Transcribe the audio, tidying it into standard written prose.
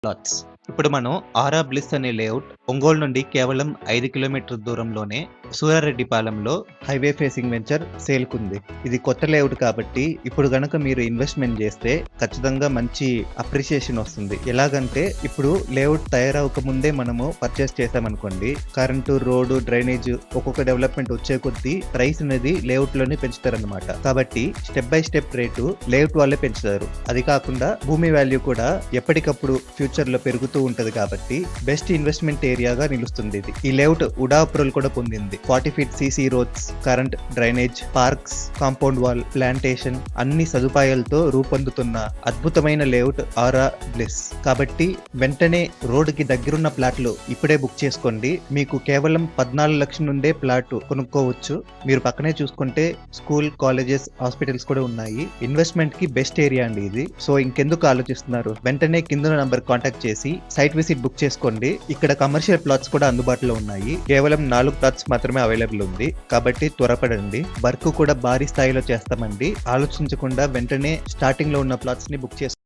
Plots. ఇప్పుడు మనం ఆరా bliss అనే లేఅవుట్ ఒంగోలు నుండి కేవలం 5 కిలోమీటర్ల దూరంలోనే సూరారెడ్డిపాలెంలో హైవే ఫేసింగ్ వెంచర్ సేల్కుంది. ఇది కొత్త లేఅవుట్ కాబట్టి ఇప్పుడు గనక మీరు ఇన్వెస్ట్మెంట్ చేస్తే ఖచ్చితంగా మంచి అప్రిషియేషన్ వస్తుంది. ఎలాగంటే ఇప్పుడు లేఅవుట్ తయారవక ముందే మనము పర్చేస్ చేసామనుకోండి, కరెంటు, రోడ్డు, డ్రైనేజ్ ఒక్కొక్క డెవలప్మెంట్ వచ్చే కొద్దీ ప్రైస్ అనేది లేఅవుట్ లోనే పెంచుతారన్నమాట. కాబట్టి step by step rate layout వాళ్ళే పెంచుతారు. అది కాకుండా భూమి వాల్యూ కూడా ఎప్పటికప్పుడు ఫ్యూచర్ లో పెరుగుతూ ఉంటది కాబట్టి బెస్ట్ ఇన్వెస్ట్మెంట్ ఏరియాగా నిలుస్తుంది ఇది. ఈ లేఅవుట్ ఉడా అప్రూవల్ కూడా పొందింది. 40 feet CC roads, current, drainage, parks, compound wall, plantation అన్ని సదుపాయాలతో రూపొందుతున్న అద్భుతమైన లేఅవుట్ ఆరా బ్లిస్. కాబట్టి వెంటనే రోడ్డుకి దగ్గరున్న ప్లాట్లు ఇప్పుడే బుక్ చేసుకోండి. మీకు కేవలం 14 లక్షల నుండే ప్లాట్ కొనుక్కోవచ్చు. మీరు పక్కనే చూసుకుంటే స్కూల్, కాలేజెస్, హాస్పిటల్స్ కూడా ఉన్నాయి. ఇన్వెస్ట్మెంట్ కి బెస్ట్ ఏరియా అండి ఇది. సో ఇంకెందుకు ఆలోచిస్తున్నారు? వెంటనే కింద నంబర్ కాంటాక్ట్ చేసి సైట్ విజిట్ బుక్ చేసుకోండి. ఇక్కడ కమర్షియల్ ప్లాట్స్ కూడా అందుబాటులో ఉన్నాయి. కేవలం 4 ప్లాట్స్ మాత్రమే అవైలబుల్ ఉంది కాబట్టి త్వరపడండి. వర్క్ కూడా భారీ స్థాయిలో చేస్తామండి. ఆలోచించకుండా వెంటనే స్టార్టింగ్ లో ఉన్న ప్లాట్స్ ని బుక్ చేసుకోండి.